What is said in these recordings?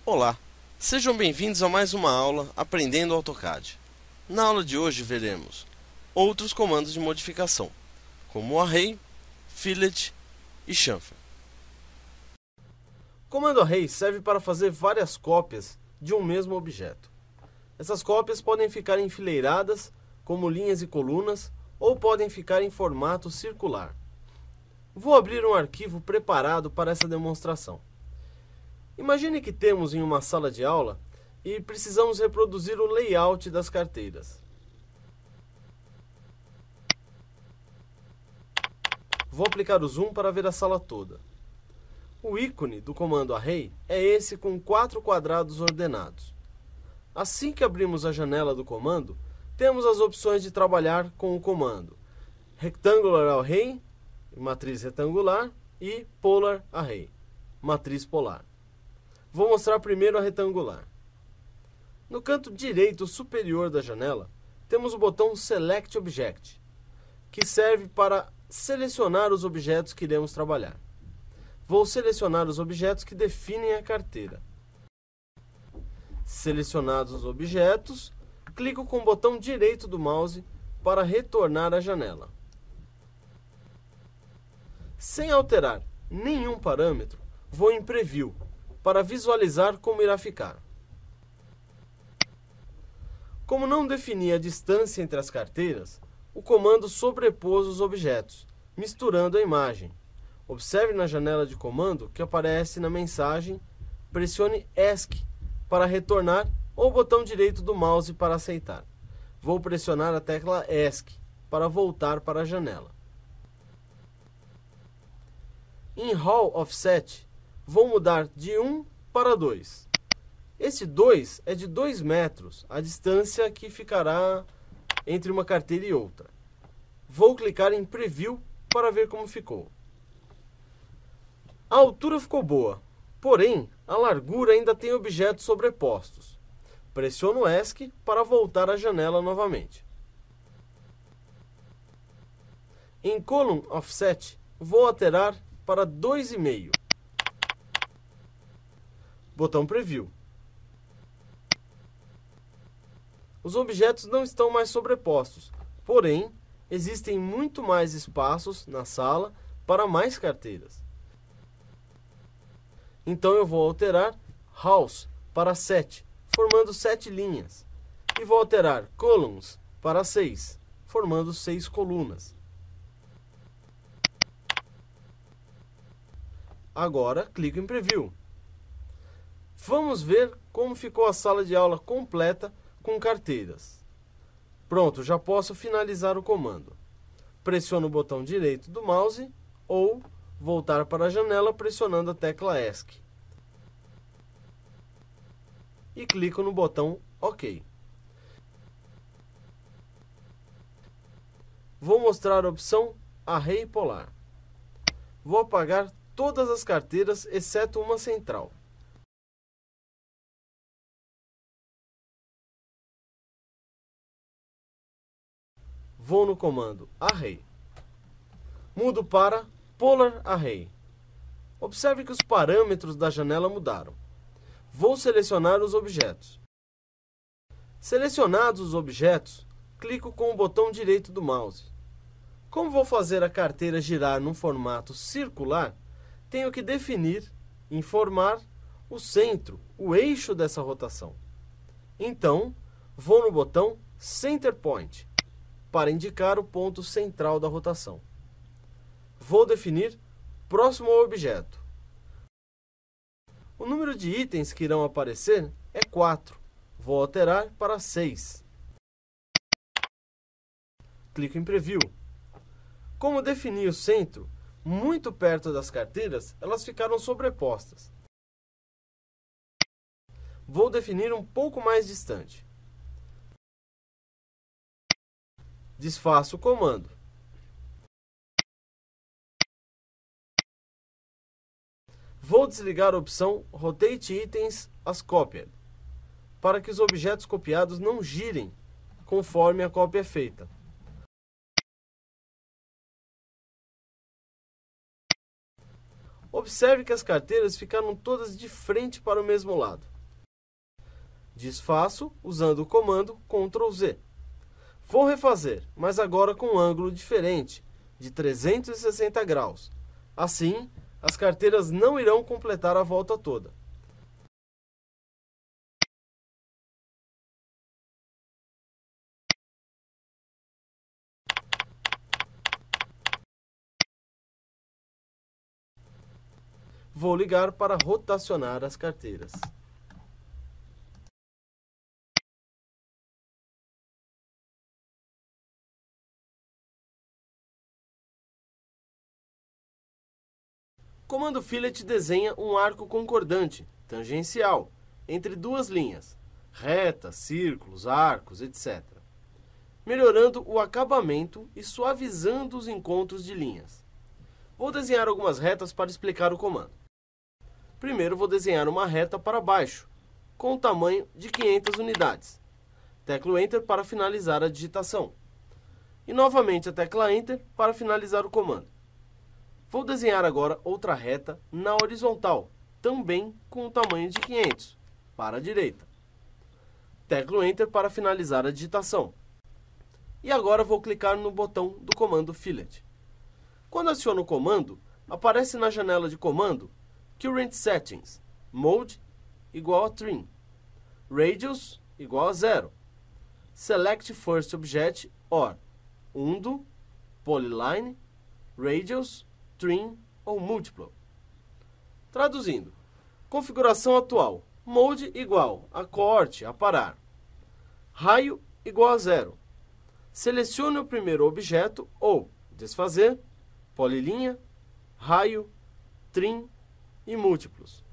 Olá, sejam bem-vindos a mais uma aula Aprendendo AutoCAD. Na aula de hoje veremos outros comandos de modificação, como o Array, Fillet e Chamfer. O comando Array serve para fazer várias cópias de um mesmo objeto. Essas cópias podem ficar enfileiradas, como linhas e colunas, ou podem ficar em formato circular. Vou abrir um arquivo preparado para essa demonstração. Imagine que temos em uma sala de aula e precisamos reproduzir o layout das carteiras. Vou aplicar o zoom para ver a sala toda. O ícone do comando Array é esse com 4 quadrados ordenados. Assim que abrimos a janela do comando, temos as opções de trabalhar com o comando Rectangular Array, matriz retangular, e Polar Array, matriz polar. Vou mostrar primeiro a retangular. No canto direito superior da janela, temos o botão Select Object, que serve para selecionar os objetos que iremos trabalhar. Vou selecionar os objetos que definem a carteira. Selecionados os objetos, clico com o botão direito do mouse para retornar à janela. Sem alterar nenhum parâmetro, vou em Preview, para visualizar como irá ficar. Como não defini a distância entre as carteiras, o comando sobrepôs os objetos, misturando a imagem. Observe na janela de comando que aparece na mensagem, pressione ESC para retornar ou botão direito do mouse para aceitar. Vou pressionar a tecla ESC para voltar para a janela. Em Hall Offset, vou mudar de 1 para 2. Esse 2 é de 2 metros, a distância que ficará entre uma carteira e outra. Vou clicar em Preview para ver como ficou. A altura ficou boa, porém a largura ainda tem objetos sobrepostos. Pressiono ESC para voltar à janela novamente. Em Column Offset, vou alterar para 2,5. Botão Preview. Os objetos não estão mais sobrepostos, porém, existem muito mais espaços na sala para mais carteiras. Então eu vou alterar House para 7, formando 7 linhas. E vou alterar Columns para 6, formando 6 colunas. Agora, clico em Preview. Vamos ver como ficou a sala de aula completa com carteiras. Pronto, já posso finalizar o comando. Pressiono o botão direito do mouse ou voltar para a janela pressionando a tecla ESC. E clico no botão OK. Vou mostrar a opção Array Polar. Vou apagar todas as carteiras exceto uma central. Vou no comando Array. Mudo para Polar Array. Observe que os parâmetros da janela mudaram. Vou selecionar os objetos. Selecionados os objetos, clico com o botão direito do mouse. Como vou fazer a carteira girar num formato circular, tenho que definir, informar o centro, o eixo dessa rotação. Então, vou no botão Center Point, para indicar o ponto central da rotação. Vou definir próximo ao objeto. O número de itens que irão aparecer é 4. Vou alterar para 6. Clico em Preview. Como defini o centro, muito perto das carteiras, elas ficaram sobrepostas. Vou definir um pouco mais distante. Desfaço o comando. Vou desligar a opção Rotate Items as Copied, para que os objetos copiados não girem conforme a cópia é feita. Observe que as carteiras ficaram todas de frente para o mesmo lado. Desfaço usando o comando Ctrl Z. Vou refazer, mas agora com um ângulo diferente, de 360 graus. Assim, as carteiras não irão completar a volta toda. Vou ligar para rotacionar as carteiras. O comando Fillet desenha um arco concordante, tangencial, entre duas linhas, retas, círculos, arcos, etc., melhorando o acabamento e suavizando os encontros de linhas. Vou desenhar algumas retas para explicar o comando. Primeiro vou desenhar uma reta para baixo, com o tamanho de 500 unidades. Teclo Enter para finalizar a digitação. E novamente a tecla Enter para finalizar o comando. Vou desenhar agora outra reta na horizontal, também com o tamanho de 500, para a direita. Teclo Enter para finalizar a digitação. E agora vou clicar no botão do comando Fillet. Quando aciono o comando, aparece na janela de comando Current Settings, Mode igual a Trim, Radius igual a 0, Select First Object or Undo, Polyline, Radius, Trim ou Multiply. Traduzindo, configuração atual, Mode igual a corte, a parar, raio igual a 0. Selecione o primeiro objeto ou desfazer, polilinha, raio, trim e múltiplos.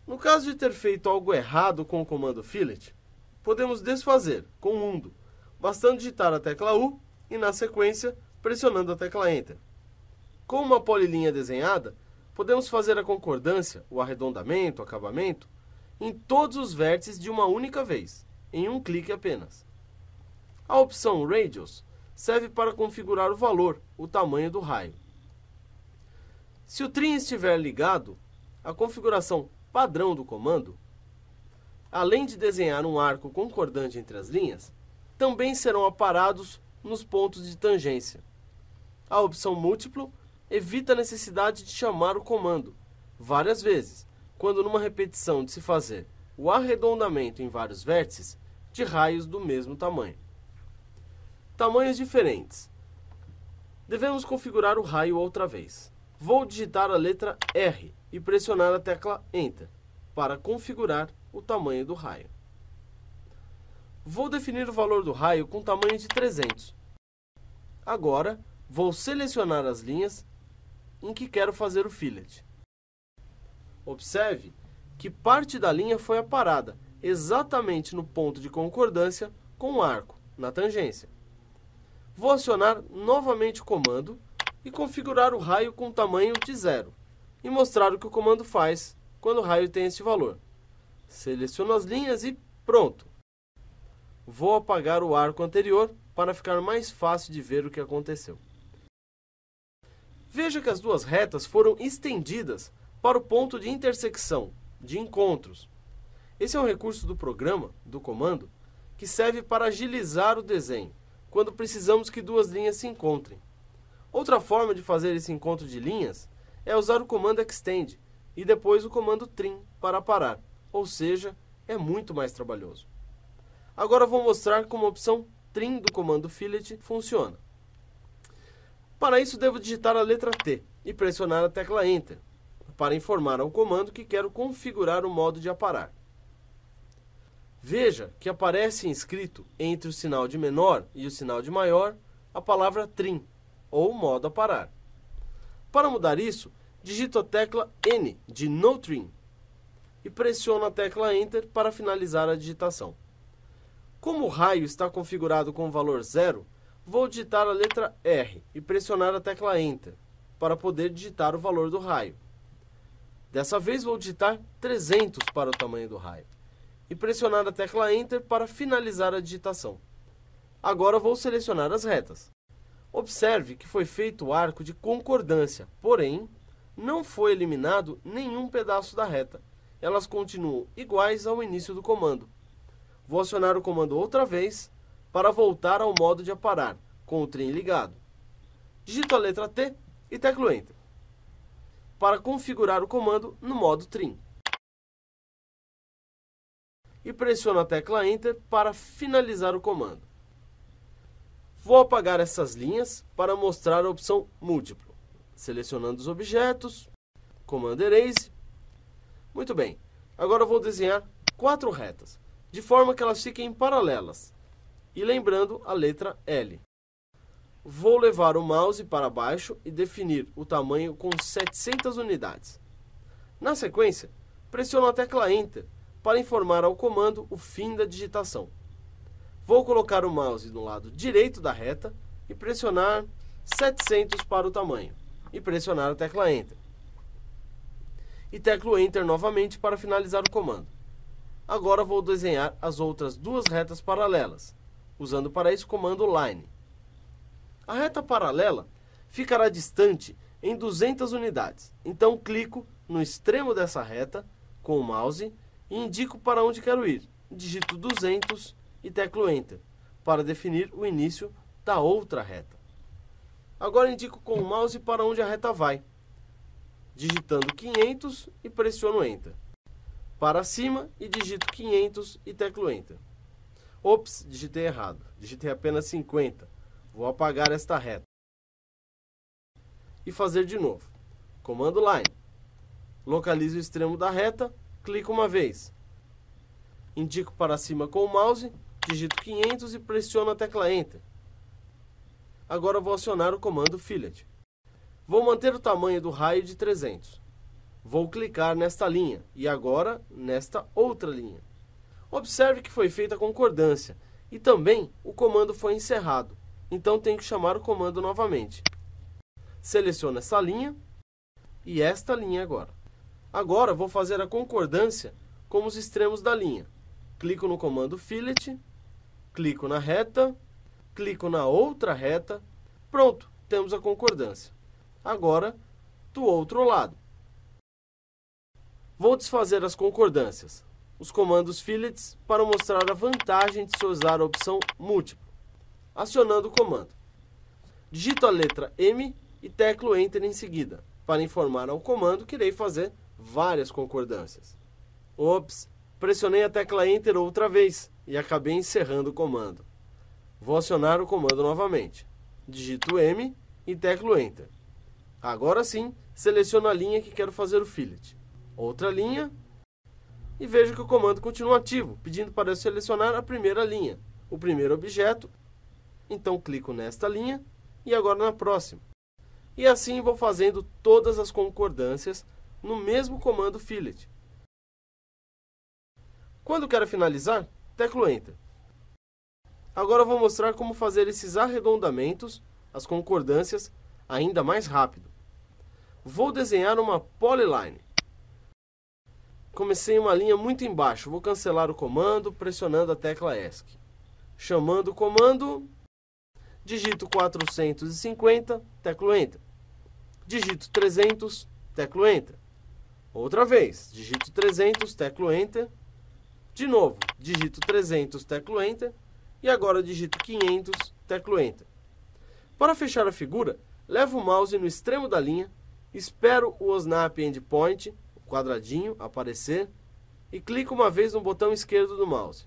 No caso de ter feito algo errado com o comando Fillet, podemos desfazer com Undo, bastando digitar a tecla U e, na sequência, pressionando a tecla Enter. Com uma polilinha desenhada, podemos fazer a concordância, o arredondamento, o acabamento, em todos os vértices de uma única vez, em um clique apenas. A opção Radius serve para configurar o valor, o tamanho do raio. Se o trim estiver ligado, a configuração padrão do comando, além de desenhar um arco concordante entre as linhas, também serão aparados nos pontos de tangência. A opção Múltiplo evita a necessidade de chamar o comando várias vezes, quando numa repetição de se fazer o arredondamento em vários vértices de raios do mesmo tamanho. Tamanhos diferentes. Devemos configurar o raio outra vez. Vou digitar a letra R e pressionar a tecla Enter para configurar o tamanho do raio. Vou definir o valor do raio com tamanho de 300. Agora, vou selecionar as linhas em que quero fazer o fillet. Observe que parte da linha foi aparada exatamente no ponto de concordância com o arco, na tangência. Vou acionar novamente o comando e configurar o raio com tamanho de 0 e mostrar o que o comando faz quando o raio tem este valor. Seleciono as linhas e pronto! Vou apagar o arco anterior para ficar mais fácil de ver o que aconteceu. Veja que as duas retas foram estendidas para o ponto de intersecção, de encontros. Esse é um recurso do programa, do comando, que serve para agilizar o desenho, quando precisamos que duas linhas se encontrem. Outra forma de fazer esse encontro de linhas é usar o comando Extend e depois o comando Trim para parar, ou seja, é muito mais trabalhoso. Agora vou mostrar como a opção Trim do comando Fillet funciona. Para isso devo digitar a letra T e pressionar a tecla Enter, para informar ao comando que quero configurar o modo de aparar. Veja que aparece inscrito entre o sinal de menor e o sinal de maior a palavra Trim, ou modo aparar. Para mudar isso, digito a tecla N de No Trim e pressiono a tecla Enter para finalizar a digitação. Como o raio está configurado com o valor 0, vou digitar a letra R e pressionar a tecla Enter para poder digitar o valor do raio. Dessa vez vou digitar 300 para o tamanho do raio e pressionar a tecla Enter para finalizar a digitação. Agora vou selecionar as retas. Observe que foi feito o arco de concordância, porém, não foi eliminado nenhum pedaço da reta. Elas continuam iguais ao início do comando. Vou acionar o comando outra vez para voltar ao modo de aparar, com o trim ligado. Digito a letra T e teclo Enter para configurar o comando no modo trim. E pressiono a tecla Enter para finalizar o comando. Vou apagar essas linhas para mostrar a opção múltiplo. Selecionando os objetos, comando Erase. Muito bem, agora vou desenhar 4 retas, de forma que elas fiquem paralelas. E lembrando a letra L. Vou levar o mouse para baixo e definir o tamanho com 700 unidades. Na sequência, pressiono a tecla Enter para informar ao comando o fim da digitação. Vou colocar o mouse no lado direito da reta e pressionar 700 para o tamanho. E pressionar a tecla Enter. E teclo Enter novamente para finalizar o comando. Agora vou desenhar as outras 2 retas paralelas, usando para isso o comando Line. A reta paralela ficará distante em 200 unidades. Então clico no extremo dessa reta com o mouse e indico para onde quero ir. Digito 200 e teclo Enter para definir o início da outra reta. Agora indico com o mouse para onde a reta vai, digitando 500 e pressiono Enter. Para cima e digito 500 e teclo Enter. Ops, digitei errado. Digitei apenas 50. Vou apagar esta reta. E fazer de novo. Comando Line. Localizo o extremo da reta, clico uma vez. Indico para cima com o mouse, digito 500 e pressiono a tecla Enter. Agora vou acionar o comando Fillet. Vou manter o tamanho do raio de 300. Vou clicar nesta linha e agora nesta outra linha. Observe que foi feita a concordância e também o comando foi encerrado. Então tenho que chamar o comando novamente. Seleciono essa linha e esta linha agora. Agora vou fazer a concordância com os extremos da linha. Clico no comando Fillet, clico na reta, clico na outra reta. Pronto, temos a concordância. Agora, do outro lado. Vou desfazer as concordâncias, os comandos Fillets, para mostrar a vantagem de se usar a opção múltiplo. Acionando o comando. Digito a letra M e teclo Enter em seguida, para informar ao comando que irei fazer várias concordâncias. Ops, pressionei a tecla Enter outra vez e acabei encerrando o comando. Vou acionar o comando novamente. Digito M e teclo Enter. Agora sim, seleciono a linha que quero fazer o fillet. Outra linha e vejo que o comando continua ativo, pedindo para eu selecionar a primeira linha, o primeiro objeto. Então clico nesta linha e agora na próxima. E assim vou fazendo todas as concordâncias no mesmo comando Fillet. Quando quero finalizar, teclo Enter. Agora vou mostrar como fazer esses arredondamentos, as concordâncias, ainda mais rápido. Vou desenhar uma polyline. Comecei uma linha muito embaixo, vou cancelar o comando pressionando a tecla ESC. Chamando o comando, digito 450, teclo Enter. Digito 300, teclo Enter. Outra vez, digito 300, teclo Enter. De novo, digito 300, teclo Enter. E agora digito 500, teclo Enter. Para fechar a figura, levo o mouse no extremo da linha, espero o Snap Endpoint, o quadradinho, aparecer, e clico uma vez no botão esquerdo do mouse.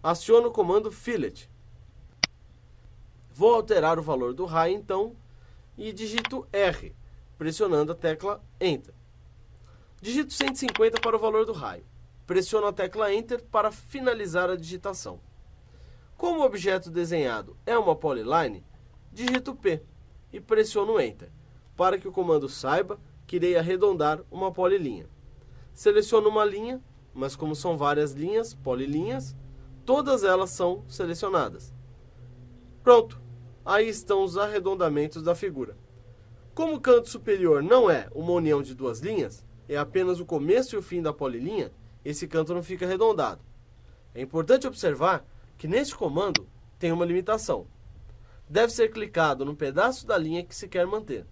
Aciono o comando Fillet. Vou alterar o valor do raio então, e digito R, pressionando a tecla Enter. Digito 150 para o valor do raio. Pressiono a tecla Enter para finalizar a digitação. Como o objeto desenhado é uma polyline, digito P e pressiono Enter, para que o comando saiba que irei arredondar uma polilinha. Seleciono uma linha, mas como são várias linhas, polilinhas, todas elas são selecionadas. Pronto, aí estão os arredondamentos da figura. Como o canto superior não é uma união de duas linhas, é apenas o começo e o fim da polilinha, esse canto não fica arredondado. É importante observar que neste comando tem uma limitação. Deve ser clicado no pedaço da linha que se quer manter.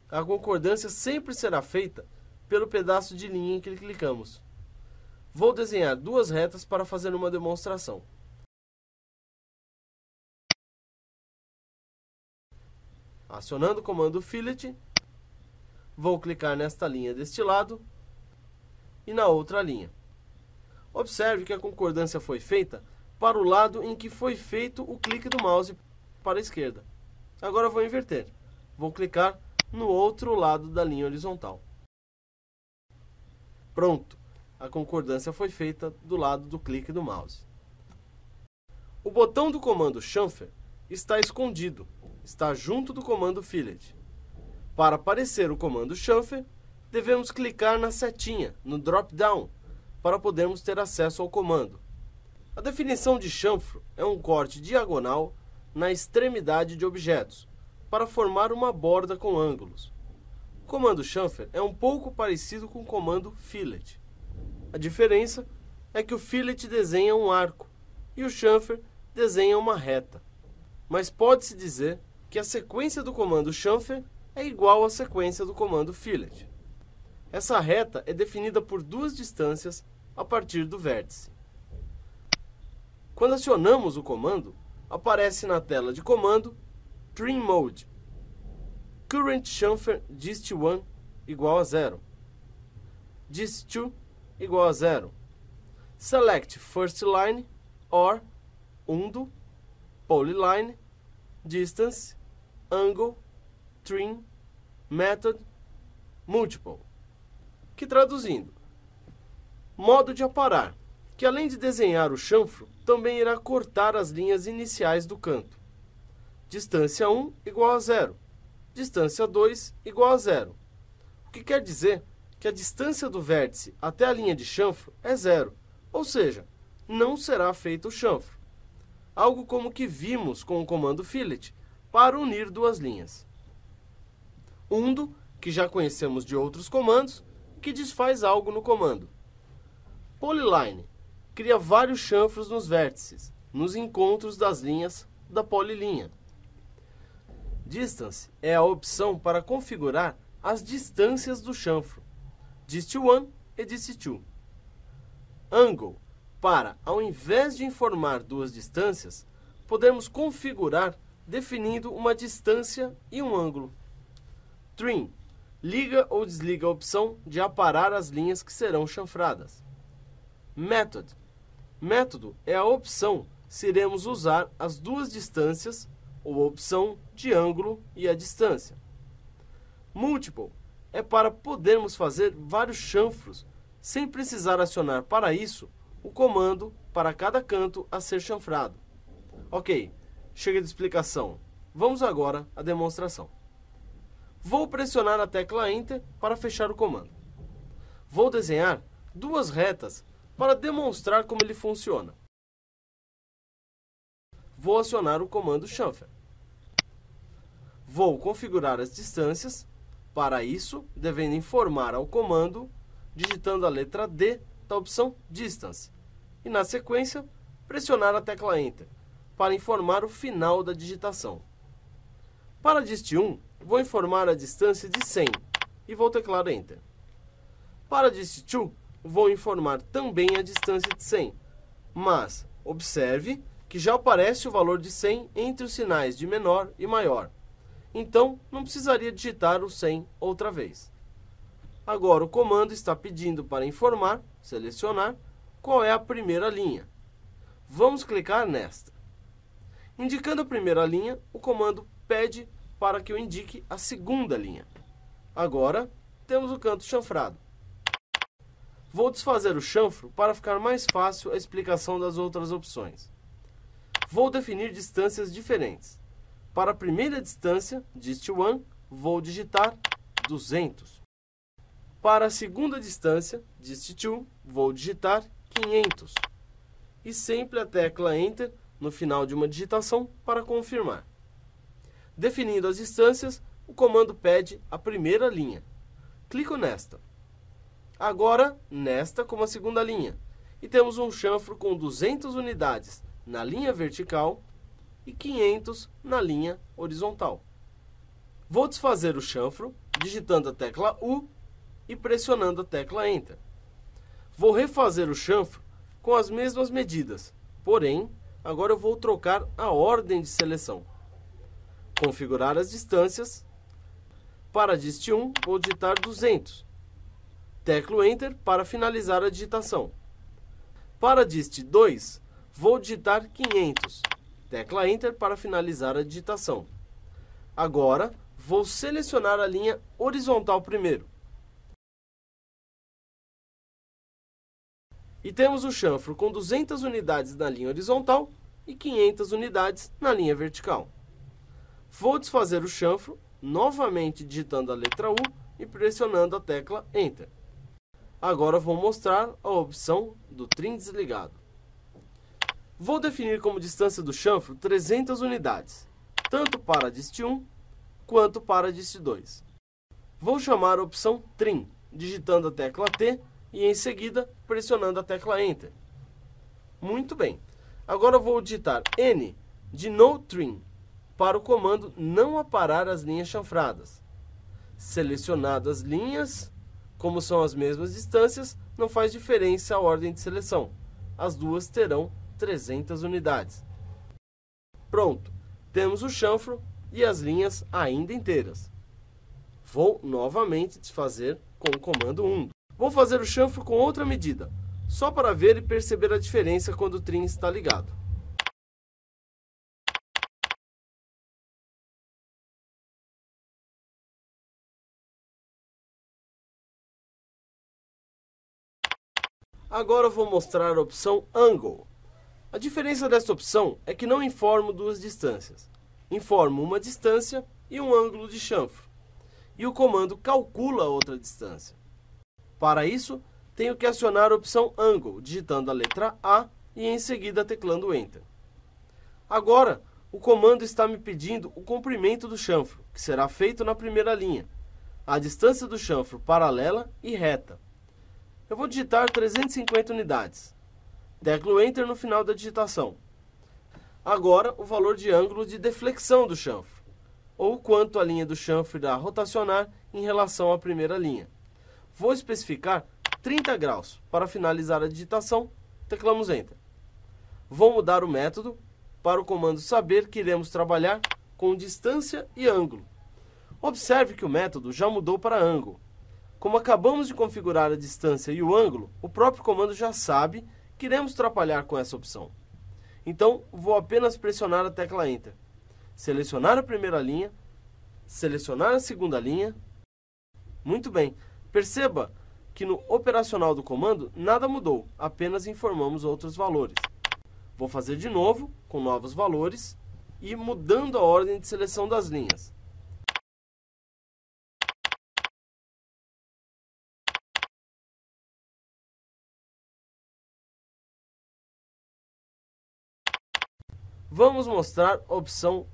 A concordância sempre será feita pelo pedaço de linha em que clicamos. Vou desenhar duas retas para fazer uma demonstração. Acionando o comando Fillet, vou clicar nesta linha deste lado e na outra linha. Observe que a concordância foi feita para o lado em que foi feito o clique do mouse para a esquerda. Agora vou inverter. Vou clicar no outro lado da linha horizontal. Pronto! A concordância foi feita do lado do clique do mouse. O botão do comando Chamfer está escondido, está junto do comando Fillet. Para aparecer o comando Chamfer, devemos clicar na setinha, no drop-down, para podermos ter acesso ao comando. A definição de chanfro é um corte diagonal na extremidade de objetos, para formar uma borda com ângulos. O comando Chamfer é um pouco parecido com o comando Fillet. A diferença é que o Fillet desenha um arco e o Chamfer desenha uma reta. Mas pode-se dizer que a sequência do comando Chamfer é igual à sequência do comando Fillet. Essa reta é definida por duas distâncias a partir do vértice. Quando acionamos o comando, aparece na tela de comando Trim Mode. Current Chamfer dist1 igual a 0. Dist2 igual a 0. Select First Line or Undo, Polyline, Distance, Angle, Trim, Method, Multiple. Que traduzindo, modo de aparar, que além de desenhar o chanfro, também irá cortar as linhas iniciais do canto. Distância 1 igual a 0. Distância 2 igual a 0. O que quer dizer que a distância do vértice até a linha de chanfro é 0, ou seja, não será feito o chanfro. Algo como o que vimos com o comando Fillet para unir duas linhas. Undo, que já conhecemos de outros comandos, que desfaz algo no comando. Polyline, cria vários chanfros nos vértices, nos encontros das linhas da polilinha. Distance é a opção para configurar as distâncias do chanfro, dist1 e dist2. Angle, para, ao invés de informar duas distâncias, podemos configurar definindo uma distância e um ângulo. Trim, liga ou desliga a opção de aparar as linhas que serão chanfradas. Method, método é a opção se iremos usar as duas distâncias ou a opção de ângulo e a distância. Multiple é para podermos fazer vários chanfros sem precisar acionar para isso o comando para cada canto a ser chanfrado. Ok, chega de explicação. Vamos agora à demonstração. Vou pressionar a tecla Enter para fechar o comando. Vou desenhar duas retas para demonstrar como ele funciona. Vou acionar o comando Chamfer. Vou configurar as distâncias. Para isso, devendo informar ao comando, digitando a letra D da opção Distance. E na sequência, pressionar a tecla Enter, para informar o final da digitação. Para dist1, vou informar a distância de 100 e vou teclar Enter. Para dist2, vou informar também a distância de 100, mas observe que já aparece o valor de 100 entre os sinais de menor e maior. Então, não precisaria digitar o 100 outra vez. Agora o comando está pedindo para informar, selecionar, qual é a primeira linha. Vamos clicar nesta. Indicando a primeira linha, o comando pede para que eu indique a segunda linha. Agora, temos o canto chanfrado. Vou desfazer o chanfro para ficar mais fácil a explicação das outras opções. Vou definir distâncias diferentes. Para a primeira distância, dist1, vou digitar 200. Para a segunda distância, dist2, vou digitar 500. E sempre a tecla Enter no final de uma digitação para confirmar. Definindo as distâncias, o comando pede a primeira linha. Clico nesta. Agora, nesta como a segunda linha. E temos um chanfro com 200 unidades na linha vertical e 500 na linha horizontal. Vou desfazer o chanfro digitando a tecla U e pressionando a tecla Enter. Vou refazer o chanfro com as mesmas medidas, porém, agora eu vou trocar a ordem de seleção. Configurar as distâncias. Para dist 1, vou digitar 200. Teclo Enter para finalizar a digitação. Para dist 2, vou digitar 500. Tecla Enter para finalizar a digitação. Agora, vou selecionar a linha horizontal primeiro. E temos o chanfro com 200 unidades na linha horizontal e 500 unidades na linha vertical. Vou desfazer o chanfro, novamente digitando a letra U e pressionando a tecla Enter. Agora vou mostrar a opção do trim desligado. Vou definir como distância do chanfro 300 unidades, tanto para dist 1 quanto para dist 2. Vou chamar a opção Trim, digitando a tecla T e em seguida pressionando a tecla Enter. Muito bem. Agora vou digitar N de No Trim para o comando não aparar as linhas chanfradas. Selecionadas as linhas, como são as mesmas distâncias, não faz diferença a ordem de seleção. As duas terão 300 unidades. Pronto, temos o chanfro e as linhas ainda inteiras. Vou novamente desfazer com o comando undo. Vou fazer o chanfro com outra medida, só para ver e perceber a diferença quando o trim está ligado. Agora vou mostrar a opção Angle. A diferença desta opção é que não informo duas distâncias. Informo uma distância e um ângulo de chanfro. E o comando calcula outra distância. Para isso, tenho que acionar a opção Angle, digitando a letra A e em seguida teclando Enter. Agora, o comando está me pedindo o comprimento do chanfro, que será feito na primeira linha, a distância do chanfro paralela e reta. Eu vou digitar 350 unidades. Teclo Enter no final da digitação. Agora, o valor de ângulo de deflexão do chanfro, ou quanto a linha do chanfro irá rotacionar em relação à primeira linha. Vou especificar 30 graus. Para finalizar a digitação, teclamos Enter. Vou mudar o método para o comando saber que iremos trabalhar com distância e ângulo. Observe que o método já mudou para ângulo. Como acabamos de configurar a distância e o ângulo, o próprio comando já sabe que iremos trabalhar com essa opção. Então, vou apenas pressionar a tecla Enter. Selecionar a primeira linha, selecionar a segunda linha. Muito bem. Perceba que no operacional do comando nada mudou, apenas informamos outros valores. Vou fazer de novo, com novos valores e mudando a ordem de seleção das linhas. Vamos mostrar a opção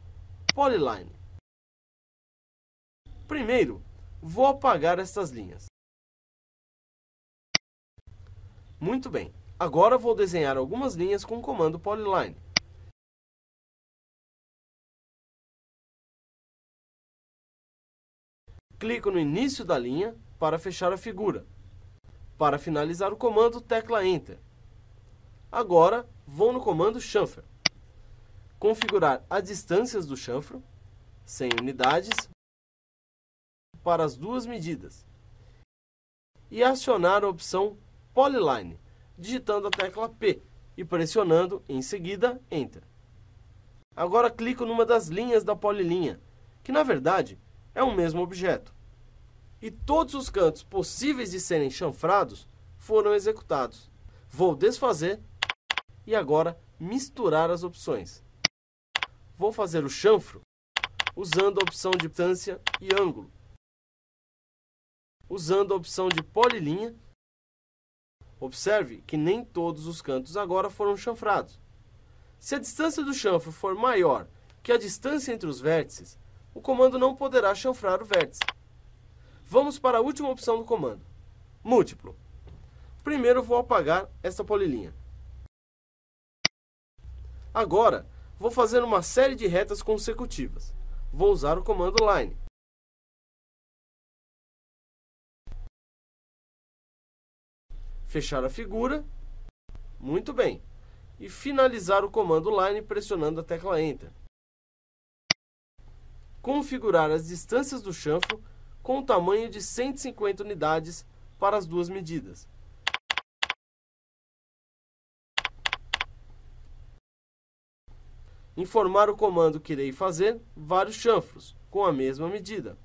Polyline. Primeiro, vou apagar estas linhas. Muito bem. Agora vou desenhar algumas linhas com o comando Polyline. Clico no início da linha para fechar a figura. Para finalizar o comando, tecla Enter. Agora, vou no comando Chamfer. Configurar as distâncias do chanfro, 100 unidades, para as duas medidas. E acionar a opção Polyline, digitando a tecla P e pressionando em seguida Enter. Agora clico numa das linhas da polilinha, que na verdade é o mesmo objeto. E todos os cantos possíveis de serem chanfrados foram executados. Vou desfazer e agora misturar as opções. Vou fazer o chanfro usando a opção de distância e ângulo. Usando a opção de polilinha. Observe que nem todos os cantos agora foram chanfrados. Se a distância do chanfro for maior que a distância entre os vértices, o comando não poderá chanfrar o vértice. Vamos para a última opção do comando. Múltiplo. Primeiro vou apagar esta polilinha. Agora, vou fazer uma série de retas consecutivas. Vou usar o comando line. Fechar a figura. Muito bem. E finalizar o comando line pressionando a tecla Enter. Configurar as distâncias do chanfro com o tamanho de 150 unidades para as duas medidas. Informar o comando que irei fazer vários chanfros com a mesma medida.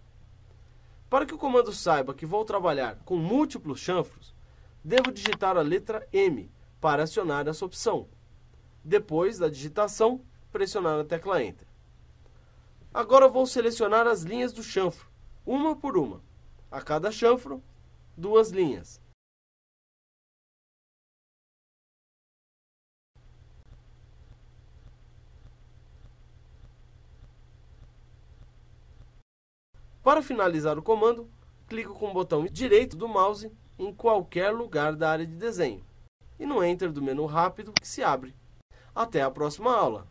Para que o comando saiba que vou trabalhar com múltiplos chanfros, devo digitar a letra M para acionar essa opção. Depois da digitação, pressionar a tecla Enter. Agora vou selecionar as linhas do chanfro, uma por uma. A cada chanfro, 2 linhas. Para finalizar o comando, clico com o botão direito do mouse em qualquer lugar da área de desenho e no Enter do menu rápido que se abre. Até a próxima aula!